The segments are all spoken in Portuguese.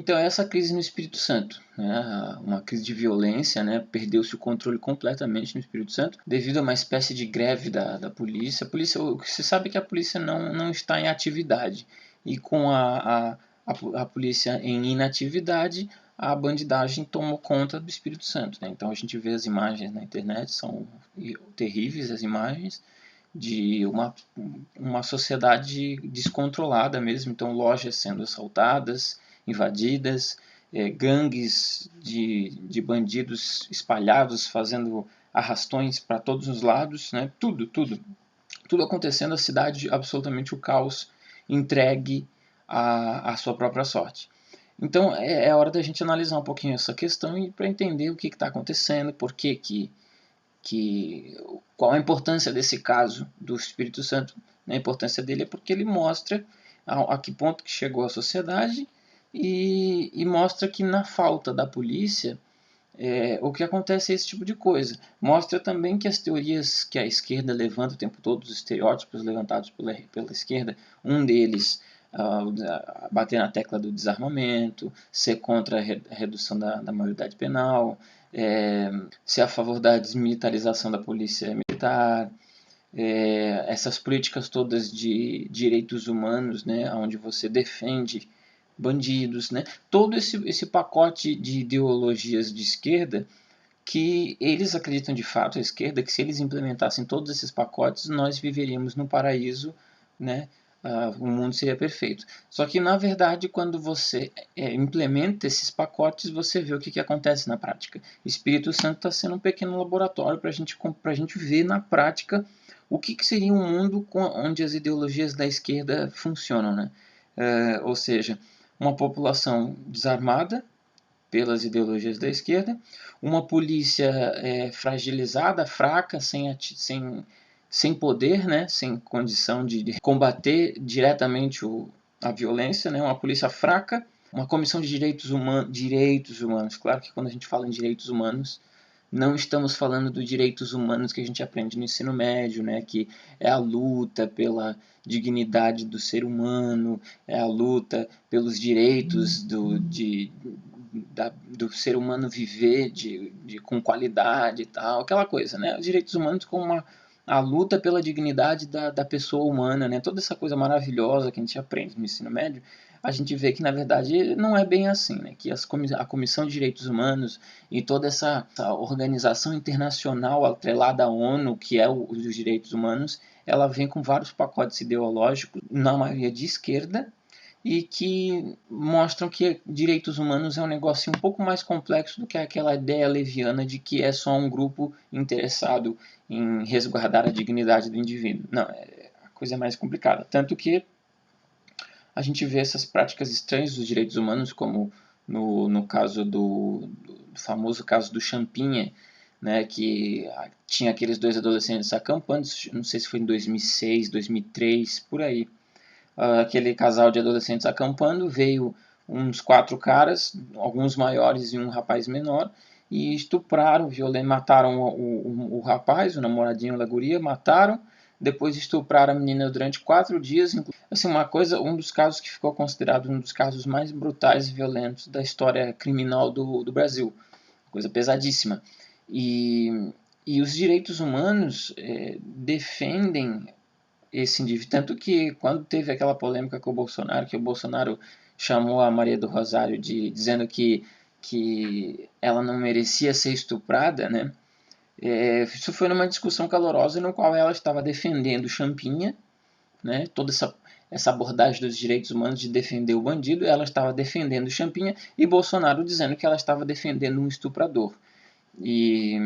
Então essa crise no Espírito Santo, né, uma crise de violência, né, perdeu-se o controle completamente no Espírito Santo devido a uma espécie de greve da polícia. Você sabe que a polícia não está em atividade, e com a polícia em inatividade, a bandidagem tomou conta do Espírito Santo, né? Então a gente vê as imagens na internet, são terríveis as imagens de uma sociedade descontrolada mesmo. Então lojas sendo assaltadas, invadidas, gangues de bandidos espalhados fazendo arrastões para todos os lados, né? Tudo acontecendo, a cidade absolutamente o caos, entregue à sua própria sorte. Então é hora da gente analisar um pouquinho essa questão e para entender o que está acontecendo, por qual a importância desse caso do Espírito Santo. A importância dele é porque ele mostra a que ponto que chegou a sociedade e mostra que na falta da polícia o que acontece é esse tipo de coisa. Mostra também que as teorias que a esquerda levanta o tempo todo, os estereótipos levantados pela esquerda, um deles bater na tecla do desarmamento, ser contra a redução da maioridade penal, ser a favor da desmilitarização da polícia militar, essas políticas todas de direitos humanos, né, onde você defende bandidos, né, todo esse pacote de ideologias de esquerda que eles acreditam de fato, a esquerda, que se eles implementassem todos esses pacotes, nós viveríamos no paraíso, né? O mundo seria perfeito. Só que, na verdade, quando você implementa esses pacotes, você vê o que acontece na prática. O Espírito Santo está sendo um pequeno laboratório para a gente ver na prática o que seria um mundo onde as ideologias da esquerda funcionam, né? Ou seja, uma população desarmada pelas ideologias da esquerda, uma polícia fragilizada, fraca, sem poder, né, sem condição de combater diretamente a violência, né, uma polícia fraca, uma comissão de direitos humanos. Claro que quando a gente fala em direitos humanos, não estamos falando dos direitos humanos que a gente aprende no ensino médio, né, que é a luta pela dignidade do ser humano, é a luta pelos direitos do ser humano viver com qualidade e tal, aquela coisa, né? Os direitos humanos como a luta pela dignidade da pessoa humana, né? Toda essa coisa maravilhosa que a gente aprende no ensino médio, a gente vê que na verdade não é bem assim, né? Que a Comissão de Direitos Humanos e toda essa organização internacional atrelada à ONU, que é os direitos humanos, ela vem com vários pacotes ideológicos, na maioria de esquerda, e que mostram que direitos humanos é um negócio um pouco mais complexo do que aquela ideia leviana de que é só um grupo interessado em resguardar a dignidade do indivíduo. Não, a coisa é mais complicada. Tanto que a gente vê essas práticas estranhas dos direitos humanos, como no caso do famoso caso do Champinha, né, que tinha aqueles dois adolescentes acampando, não sei se foi em 2006, 2003, por aí. Aquele casal de adolescentes acampando, veio uns 4 caras, alguns maiores e um rapaz menor, e estupraram, mataram o rapaz, o namoradinho da guria, mataram, depois estupraram a menina durante 4 dias. Assim, um dos casos que ficou considerado um dos casos mais brutais e violentos da história criminal do Brasil. Coisa pesadíssima. E os direitos humanos defendem esse indivíduo. Tanto que quando teve aquela polêmica com o Bolsonaro, que o Bolsonaro chamou a Maria do Rosário dizendo que ela não merecia ser estuprada, né? Isso foi numa discussão calorosa no qual ela estava defendendo o Champinha, né? Toda essa abordagem dos direitos humanos de defender o bandido, ela estava defendendo o Champinha, e Bolsonaro dizendo que ela estava defendendo um estuprador. E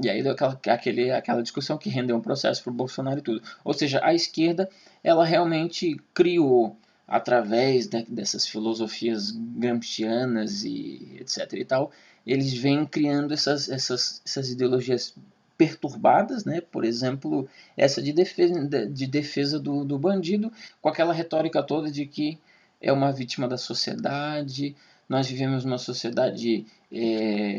aí deu aquela discussão que rendeu um processo para o Bolsonaro e tudo. Ou seja, a esquerda ela realmente criou, através dessas filosofias gramscianas e etc. e tal, eles vêm criando essas ideologias perturbadas, né? Por exemplo, essa de defesa do bandido, com aquela retórica toda de que é uma vítima da sociedade. Nós vivemos numa sociedade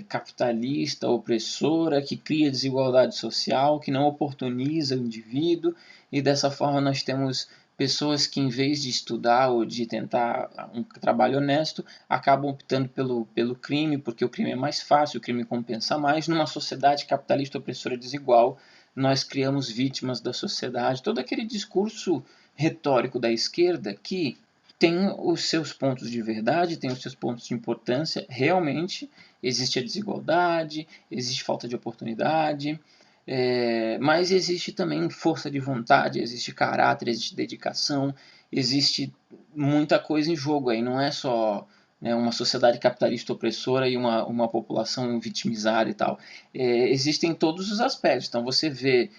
capitalista, opressora, que cria desigualdade social, que não oportuniza o indivíduo, e dessa forma nós temos pessoas que, em vez de estudar ou de tentar um trabalho honesto, acabam optando pelo crime, porque o crime é mais fácil, o crime compensa mais. Numa sociedade capitalista opressora desigual, nós criamos vítimas da sociedade. Todo aquele discurso retórico da esquerda que tem os seus pontos de verdade, tem os seus pontos de importância. Realmente existe a desigualdade, existe falta de oportunidade, mas existe também força de vontade, existe caráter, existe dedicação, existe muita coisa em jogo aí. Não é só, né, uma sociedade capitalista opressora e uma população vitimizada e tal. Existem todos os aspectos. Então você vê,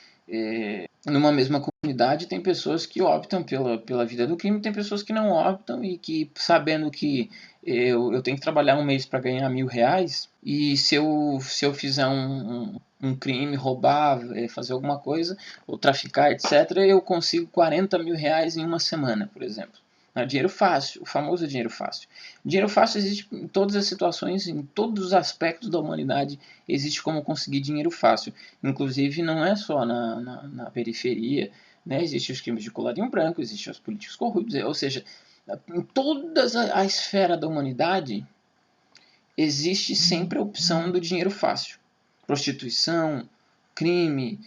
numa mesma comunidade, tem pessoas que optam pela vida do crime, tem pessoas que não optam e que, sabendo que eu tenho que trabalhar um mês para ganhar R$1.000, e se eu fizer um crime, roubar, fazer alguma coisa, ou traficar, etc., eu consigo R$40.000 em uma semana, por exemplo. É dinheiro fácil, o famoso dinheiro fácil. Dinheiro fácil existe em todas as situações, em todos os aspectos da humanidade, existe como conseguir dinheiro fácil. Inclusive, não é só na periferia, né? Existem os crimes de colarinho branco, existem os políticos corruptos, ou seja, em toda a esfera da humanidade, existe sempre a opção do dinheiro fácil. Prostituição, crime,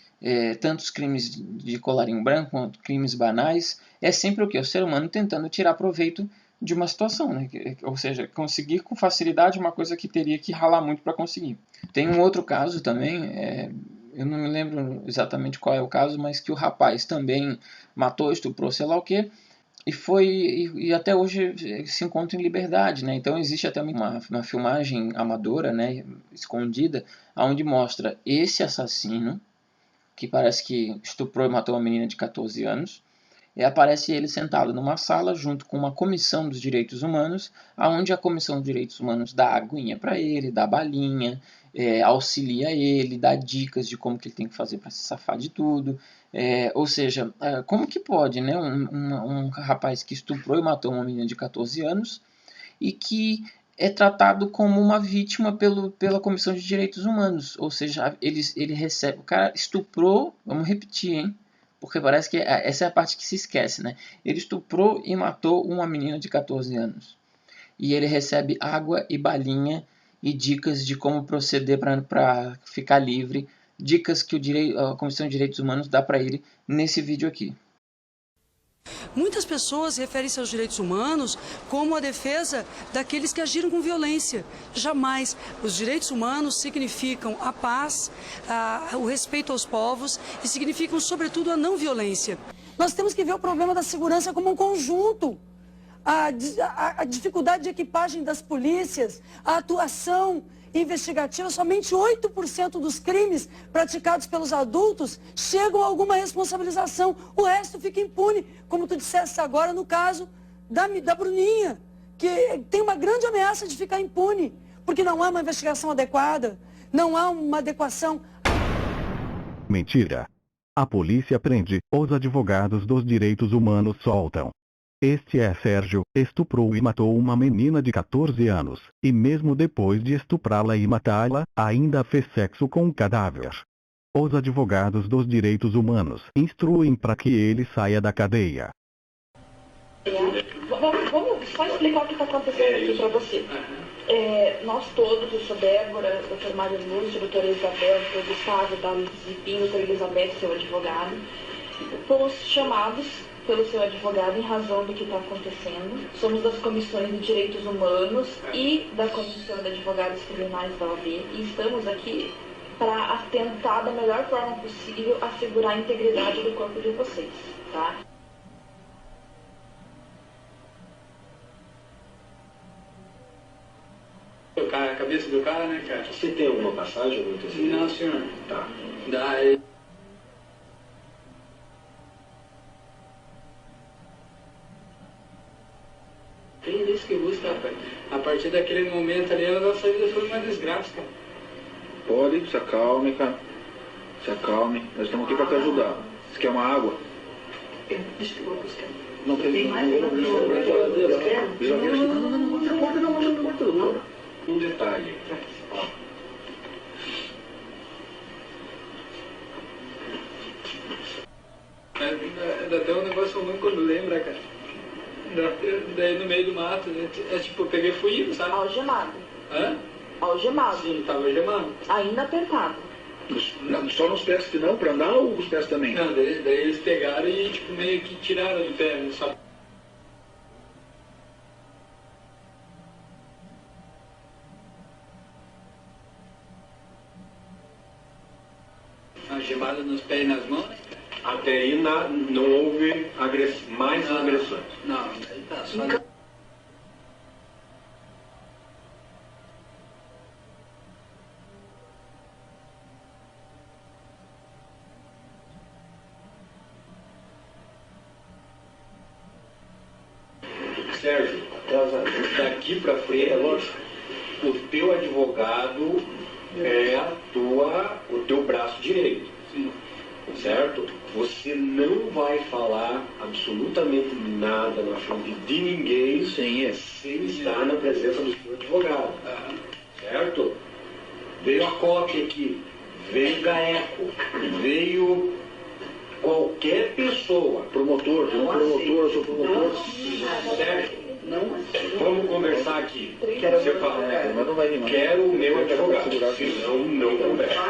tantos crimes de colarinho branco quanto crimes banais, é sempre o que? O ser humano tentando tirar proveito de uma situação, né? Ou seja, conseguir com facilidade uma coisa que teria que ralar muito para conseguir. Tem um outro caso também, eu não me lembro exatamente qual é o caso, mas que o rapaz também matou, estuprou, sei lá o que, e até hoje se encontra em liberdade, né? Então existe até uma filmagem amadora, né, escondida, onde mostra esse assassino, que parece que estuprou e matou uma menina de 14 anos, e aparece ele sentado numa sala junto com uma comissão dos direitos humanos, onde a comissão dos direitos humanos dá aguinha para ele, dá balinha, auxilia ele, dá dicas de como que ele tem que fazer para se safar de tudo. Ou seja, como que pode, né, um rapaz que estuprou e matou uma menina de 14 anos e que é tratado como uma vítima pela Comissão de Direitos Humanos? Ou seja, ele recebe, o cara estuprou, vamos repetir, hein? Porque parece que essa é a parte que se esquece, né? Ele estuprou e matou uma menina de 14 anos. E ele recebe água e balinha e dicas de como proceder para ficar livre. Dicas que a Comissão de Direitos Humanos dá para ele nesse vídeo aqui. Muitas pessoas referem-se aos direitos humanos como a defesa daqueles que agiram com violência. Jamais. Os direitos humanos significam a paz, o respeito aos povos e significam, sobretudo, a não violência. Nós temos que ver o problema da segurança como um conjunto. A dificuldade de equipagem das polícias, a atuação investigativa, somente 8% dos crimes praticados pelos adultos chegam a alguma responsabilização. O resto fica impune, como tu disseste agora no caso da Bruninha, que tem uma grande ameaça de ficar impune, porque não há uma investigação adequada, não há uma adequação. Mentira. A polícia prende, os advogados dos direitos humanos soltam. Este é Sérgio, estuprou e matou uma menina de 14 anos, e mesmo depois de estuprá-la e matá-la, ainda fez sexo com o cadáver. Os advogados dos direitos humanos instruem para que ele saia da cadeia. Vamos só explicar o que está acontecendo aqui para você. Nós todos, eu sou Débora, doutor Mário Lúcio, doutora Elizabeth, doutor Gustavo, da Zipim, doutora Elizabeth, seu advogado, fomos chamados pelo seu advogado em razão do que está acontecendo. Somos das comissões de direitos humanos e da comissão de advogados criminais da OAB e estamos aqui para atentar da melhor forma possível assegurar a integridade do corpo de vocês, tá? A cabeça do cara, né, cara? Você tem alguma passagem, algum antecedente? Não, senhor. Tá. Tem isso que busca, rapaz. A partir daquele momento ali, a nossa vida foi uma desgraça, cara. Pode, se acalme, cara. Se acalme. Nós estamos aqui para te ajudar. Você quer uma água? Deixa eu buscar. Não tem mais. Não. Um detalhe. Ainda tem um negócio ruim quando lembro. mato, né? É tipo, eu peguei e fui indo, sabe? Algemado. Hã? Algemado. Sim, tava algemado. Ainda apertado. Só nos pés que não, pra andar ou os pés também? Não, daí eles pegaram e tipo, meio que tiraram do pé, não sabe? Algemado nos pés e nas mãos? Até aí não houve mais agressões. Não, aí tá. Só... Sérgio, daqui para frente, o teu advogado é o teu braço direito. Sim. Certo? Você não vai falar absolutamente nada na frente de ninguém sem estar na presença do seu advogado. Certo? Veio a cópia aqui, veio o GAECO, veio qualquer pessoa. Promotor, sou promotor. Certo? Vamos conversar aqui. Você fala, Mas não vai rimar. quero o meu advogado, senão não conversa.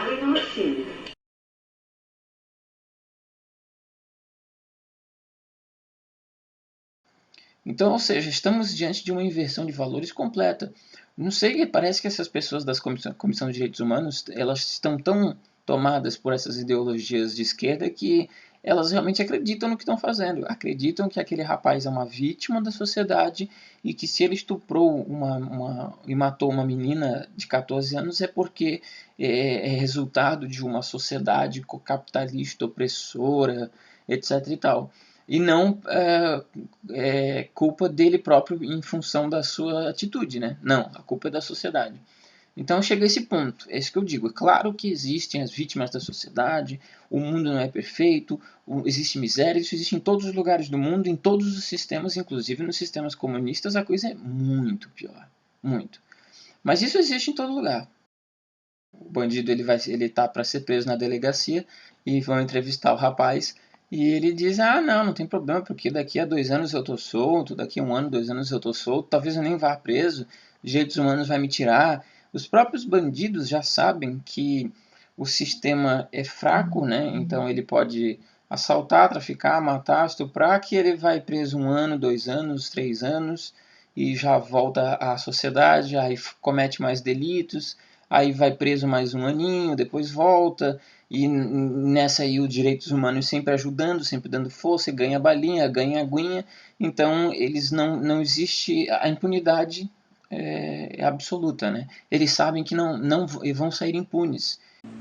Então, ou seja, estamos diante de uma inversão de valores completa. Não sei, parece que essas pessoas da Comissão de Direitos Humanos, elas estão tão tomadas por essas ideologias de esquerda que elas realmente acreditam no que estão fazendo. Acreditam que aquele rapaz é uma vítima da sociedade e que se ele estuprou e matou uma menina de 14 anos é porque é resultado de uma sociedade capitalista, opressora, etc. e tal. E não culpa dele próprio em função da sua atitude, né? Não, a culpa é da sociedade. Então chega a esse ponto, é isso que eu digo. É claro que existem as vítimas da sociedade, o mundo não é perfeito, existe miséria, isso existe em todos os lugares do mundo, em todos os sistemas, inclusive nos sistemas comunistas, a coisa é muito pior, muito. Mas isso existe em todo lugar. O bandido ele tá para ser preso na delegacia e vão entrevistar o rapaz. E ele diz, não tem problema, porque daqui a 2 anos eu tô solto, daqui a 1 ano, 2 anos eu tô solto, talvez eu nem vá preso, os direitos humanos vai me tirar. Os próprios bandidos já sabem que o sistema é fraco, né? Então ele pode assaltar, traficar, matar, estuprar, que ele vai preso 1 ano, 2 anos, 3 anos, e já volta à sociedade, aí comete mais delitos, aí vai preso mais 1 aninho, depois volta. E nessa aí os direitos humanos sempre ajudando, sempre dando força, ganha balinha, ganha aguinha. Então eles não existe, a impunidade é absoluta, né? Eles sabem que não vão sair impunes.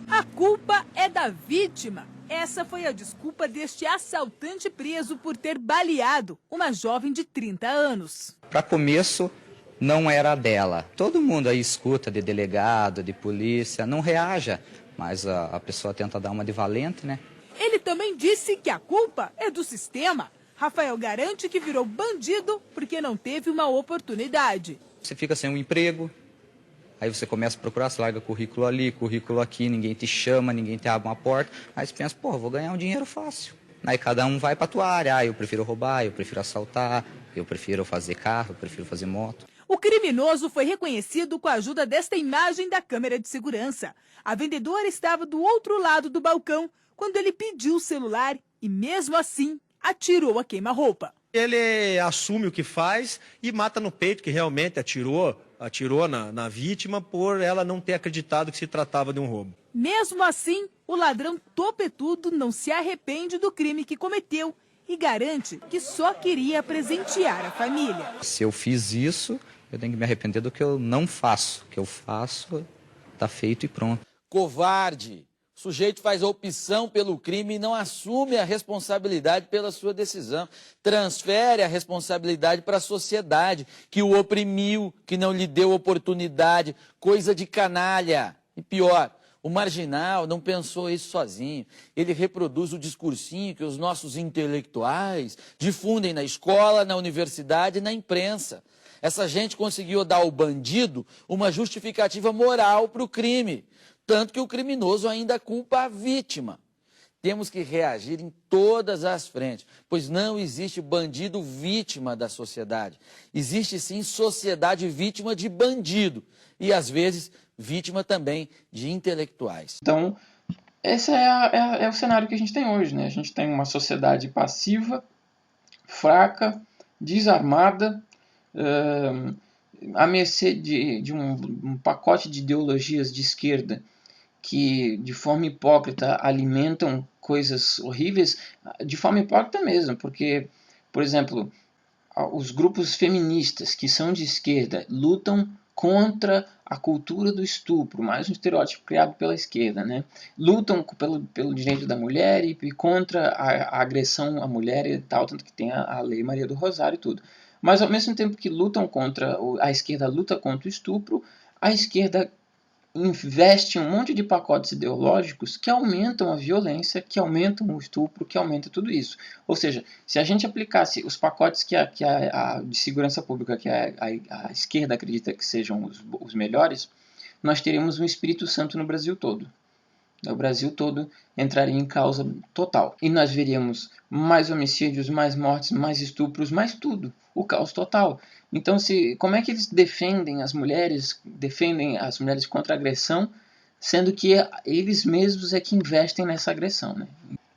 A culpa é da vítima. Essa foi a desculpa deste assaltante preso por ter baleado uma jovem de 30 anos. Para começo, não era dela. Todo mundo aí escuta de delegado, de polícia, não reaja. Mas a pessoa tenta dar uma de valente, né? Ele também disse que a culpa é do sistema. Rafael garante que virou bandido porque não teve uma oportunidade. Você fica sem um emprego, aí você começa a procurar, você larga currículo ali, currículo aqui, ninguém te chama, ninguém te abre uma porta. Aí você pensa, vou ganhar um dinheiro fácil. Aí cada um vai para a tua área, eu prefiro roubar, eu prefiro assaltar, eu prefiro fazer carro, eu prefiro fazer moto. O criminoso foi reconhecido com a ajuda desta imagem da câmera de segurança. A vendedora estava do outro lado do balcão quando ele pediu o celular e, mesmo assim, atirou a queima-roupa. Ele assume o que faz e mata no peito, que realmente atirou na vítima por ela não ter acreditado que se tratava de um roubo. Mesmo assim, o ladrão topetudo não se arrepende do crime que cometeu e garante que só queria presentear a família. Se eu fiz isso, eu tenho que me arrepender do que eu não faço. O que eu faço está feito e pronto. Covarde. O sujeito faz a opção pelo crime e não assume a responsabilidade pela sua decisão. Transfere a responsabilidade para a sociedade, que o oprimiu, que não lhe deu oportunidade. Coisa de canalha. E pior, o marginal não pensou isso sozinho. Ele reproduz o discursinho que os nossos intelectuais difundem na escola, na universidade e na imprensa. Essa gente conseguiu dar ao bandido uma justificativa moral para o crime. Tanto que o criminoso ainda culpa a vítima. temos que reagir em todas as frentes, pois não existe bandido vítima da sociedade. Existe sim sociedade vítima de bandido e, às vezes, vítima também de intelectuais. Então, esse é o cenário que a gente tem hoje, né? A gente tem uma sociedade passiva, fraca, desarmada, à mercê de um pacote de ideologias de esquerda que, de forma hipócrita, alimentam coisas horríveis, de forma hipócrita mesmo, porque, por exemplo, os grupos feministas que são de esquerda lutam contra a cultura do estupro, mais um estereótipo criado pela esquerda, né? Lutam pelo direito da mulher e contra a agressão à mulher e tal, tanto que tem a Lei Maria do Rosário e tudo. Mas ao mesmo tempo que lutam contra, a esquerda luta contra o estupro, a esquerda investe um monte de pacotes ideológicos que aumentam a violência, que aumentam o estupro, que aumentam tudo isso. Ou seja, se a gente aplicasse os pacotes de segurança pública que a esquerda acredita que sejam os melhores, nós teríamos um Espírito Santo no Brasil todo. O Brasil todo entraria em causa total. E nós veríamos mais homicídios, mais mortes, mais estupros, mais tudo. O caos total. Então, como é que eles defendem as mulheres contra a agressão, sendo que eles mesmos é que investem nessa agressão, né?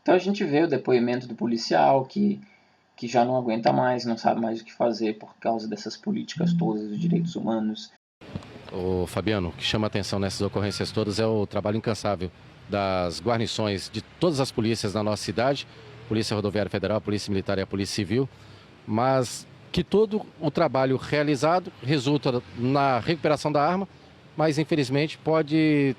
Então a gente vê o depoimento do policial que já não aguenta mais, não sabe mais o que fazer por causa dessas políticas todas dos direitos humanos. O Fabiano, o que chama a atenção nessas ocorrências todas é o trabalho incansável das guarnições de todas as polícias na nossa cidade, Polícia Rodoviária Federal, Polícia Militar e a Polícia Civil, mas que todo o trabalho realizado resulta na recuperação da arma, mas infelizmente pode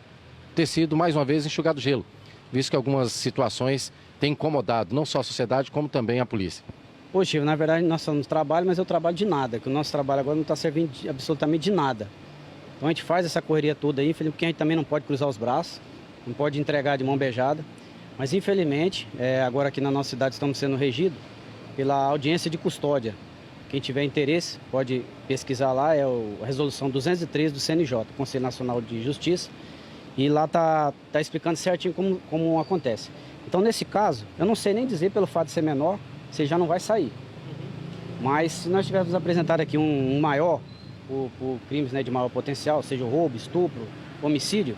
ter sido mais uma vez enxugado gelo, visto que algumas situações têm incomodado não só a sociedade, como também a polícia. Poxa, na verdade nós estamos no trabalho, mas eu trabalho de nada, que o nosso trabalho agora não está servindo absolutamente de nada. Então a gente faz essa correria toda aí, infelizmente, porque a gente também não pode cruzar os braços, não pode entregar de mão beijada, mas infelizmente, agora aqui na nossa cidade estamos sendo regidos pela audiência de custódia. Quem tiver interesse pode pesquisar lá, é a resolução 203 do CNJ, Conselho Nacional de Justiça, e lá tá explicando certinho como acontece. Então nesse caso, eu não sei nem dizer pelo fato de ser menor, você já não vai sair. Mas se nós tivermos apresentado aqui um maior, por crimes, né, de maior potencial, seja roubo, estupro, homicídio,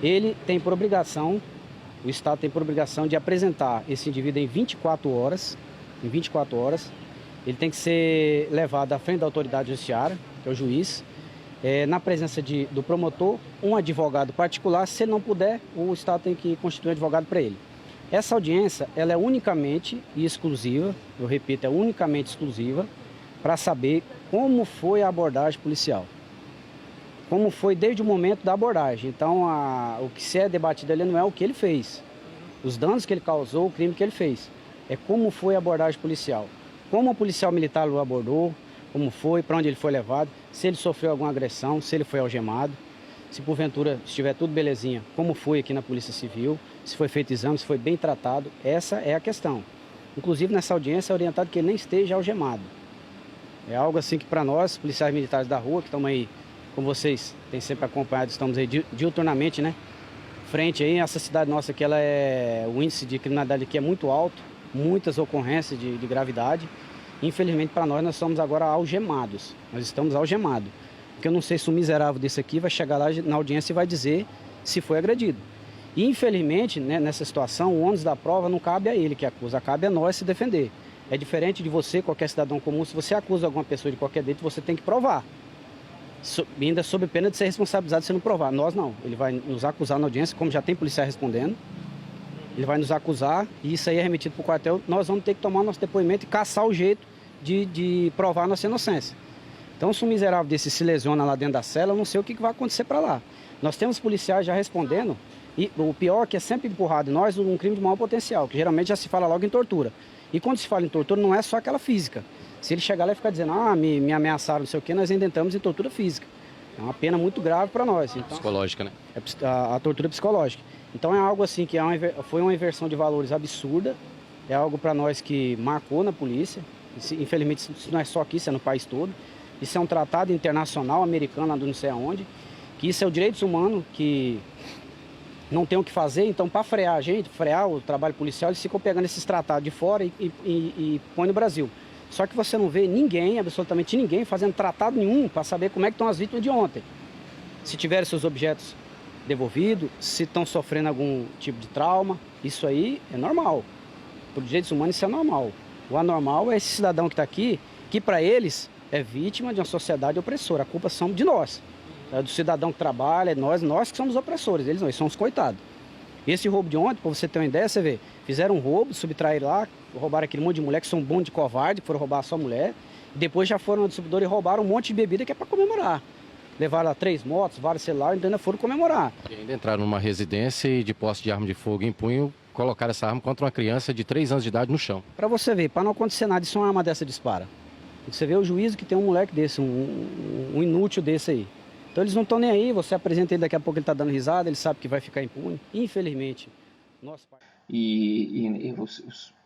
ele tem por obrigação, o Estado tem por obrigação de apresentar esse indivíduo em 24 horas, ele tem que ser levado à frente da autoridade judiciária, que é o juiz, na presença do promotor, um advogado particular. Se ele não puder, o Estado tem que constituir um advogado para ele. Essa audiência, ela é unicamente e exclusiva, eu repito, é unicamente exclusiva, para saber como foi a abordagem policial. Como foi desde o momento da abordagem. Então, o que se é debatido ali não é o que ele fez, os danos que ele causou, o crime que ele fez. É como foi a abordagem policial. Como o policial militar o abordou, como foi, para onde ele foi levado, se ele sofreu alguma agressão, se ele foi algemado, se porventura estiver tudo belezinha, como foi aqui na Polícia Civil, se foi feito exame, se foi bem tratado. Essa é a questão. Inclusive, nessa audiência é orientado que ele nem esteja algemado. É algo assim que para nós, policiais militares da rua, que estamos aí, como vocês têm sempre acompanhado, estamos aí diuturnamente, né? Frente aí, essa cidade nossa aqui, o índice de criminalidade aqui é muito alto, muitas ocorrências de gravidade. Infelizmente para nós somos agora algemados, nós estamos algemados. Porque eu não sei se o miserável desse aqui vai chegar lá na audiência e vai dizer se foi agredido. E infelizmente, né, nessa situação, o ônus da prova não cabe a ele que acusa, cabe a nós se defender. É diferente de você, qualquer cidadão comum, se você acusa alguma pessoa de qualquer delito, você tem que provar. Ainda sob pena de ser responsabilizado se não provar. Nós não, ele vai nos acusar na audiência, como já tem policial respondendo, ele vai nos acusar e isso aí é remetido para o quartel, nós vamos ter que tomar nosso depoimento e caçar o jeito de provar nossa inocência. Então, se um miserável desse se lesiona lá dentro da cela, eu não sei o que vai acontecer para lá. Nós temos policiais já respondendo, e o pior é que é sempre empurrado em nós um crime de maior potencial, que geralmente já se fala logo em tortura. E quando se fala em tortura, não é só aquela física. Se ele chegar lá e ficar dizendo, me ameaçaram, não sei o quê, nós ainda entramos em tortura física. É uma pena muito grave para nós. Então, psicológica, né? É a tortura psicológica. Então é algo assim que foi uma inversão de valores absurda, é algo para nós que marcou na polícia. Infelizmente isso não é só aqui, isso é no país todo. Isso é um tratado internacional americano, lá do não sei aonde, que isso é o direitos humanos que não tem o que fazer, então para frear a gente, frear o trabalho policial, eles ficam pegando esses tratados de fora e põem no Brasil. Só que você não vê ninguém, absolutamente ninguém, fazendo tratado nenhum para saber como é que estão as vítimas de ontem. Se tiverem seus objetos devolvidos, se estão sofrendo algum tipo de trauma, isso aí é normal. Para os direitos humanos isso é normal. O anormal é esse cidadão que está aqui, que para eles é vítima de uma sociedade opressora. A culpa são de nós. É do cidadão que trabalha, é nós que somos opressores, eles não, eles são os coitados. Esse roubo de ontem, para você ter uma ideia, você vê, fizeram um roubo, subtraíram lá, roubaram aquele monte de mulher que são um bando de covarde, que foram roubar só mulher, e depois já foram no distribuidor e roubaram um monte de bebida que é para comemorar. Levaram lá 3 motos, vários celulares, e ainda foram comemorar. E ainda entraram numa residência e de posse de arma de fogo em punho, colocaram essa arma contra uma criança de 3 anos de idade no chão. Para você ver, para não acontecer nada, se uma arma dessa dispara. Você vê o juízo que tem um moleque desse, um inútil desse aí. Então eles não estão nem aí, você apresenta ele, daqui a pouco ele está dando risada, ele sabe que vai ficar impune. Infelizmente. Nosso pai...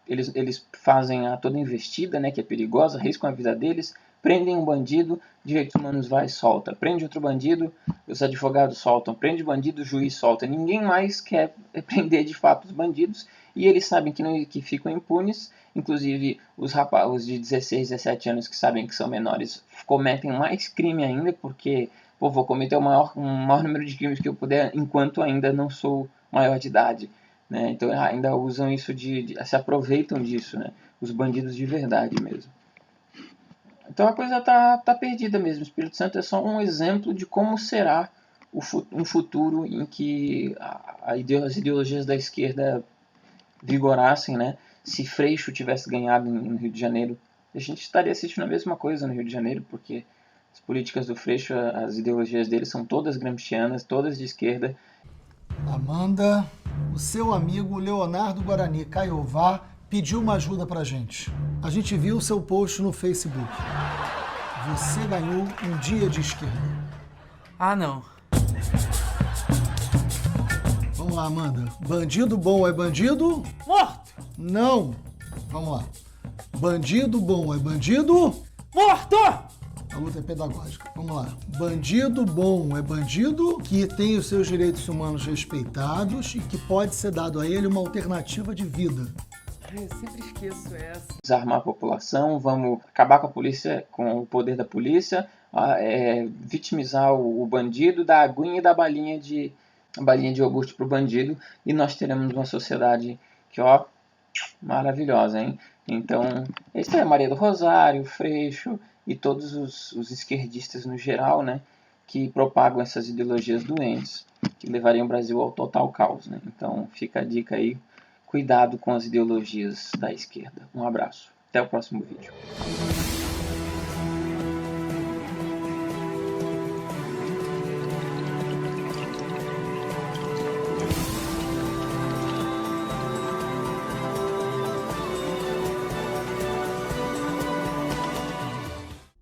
Eles fazem toda investida, né, que é perigosa, arriscam a vida deles, prendem um bandido, direitos humanos vai e solta. Prende outro bandido, os advogados soltam. Prende bandido, o juiz solta. Ninguém mais quer prender de fato os bandidos e eles sabem que ficam impunes. Inclusive os de 16, 17 anos que sabem que são menores cometem mais crime ainda, porque vou cometer o maior número de crimes que eu puder enquanto ainda não sou maior de idade. Né? Então ainda usam isso, se aproveitam disso, né? Os bandidos de verdade mesmo. Então a coisa tá perdida mesmo. O Espírito Santo é só um exemplo de como será um futuro em que as ideologias da esquerda vigorassem, né? Se Freixo tivesse ganhado no Rio de Janeiro, a gente estaria assistindo a mesma coisa no Rio de Janeiro, porque as políticas do Freixo, as ideologias dele são todas gramscianas, todas de esquerda. Amanda, o seu amigo Leonardo Guarani Caiová pediu uma ajuda pra gente. A gente viu o seu post no Facebook. Você ganhou um dia de esquerda. Ah, não. Vamos lá, Amanda. Bandido bom é bandido? Morto! Não. Vamos lá. Bandido bom é bandido? Morto! A luta é pedagógica. Vamos lá. Bandido bom é bandido que tem os seus direitos humanos respeitados e que pode ser dado a ele uma alternativa de vida. Eu sempre esqueço essa. Desarmar a população, vamos acabar com a polícia, com o poder da polícia, vitimizar o bandido, dar a aguinha e dar a balinha de iogurte pro bandido, e nós teremos uma sociedade que, maravilhosa, hein? Então, esse é Maria do Rosário, Freixo e todos os esquerdistas no geral, né, que propagam essas ideologias doentes, que levariam o Brasil ao total caos, né? Então, fica a dica aí, cuidado com as ideologias da esquerda. Um abraço, até o próximo vídeo.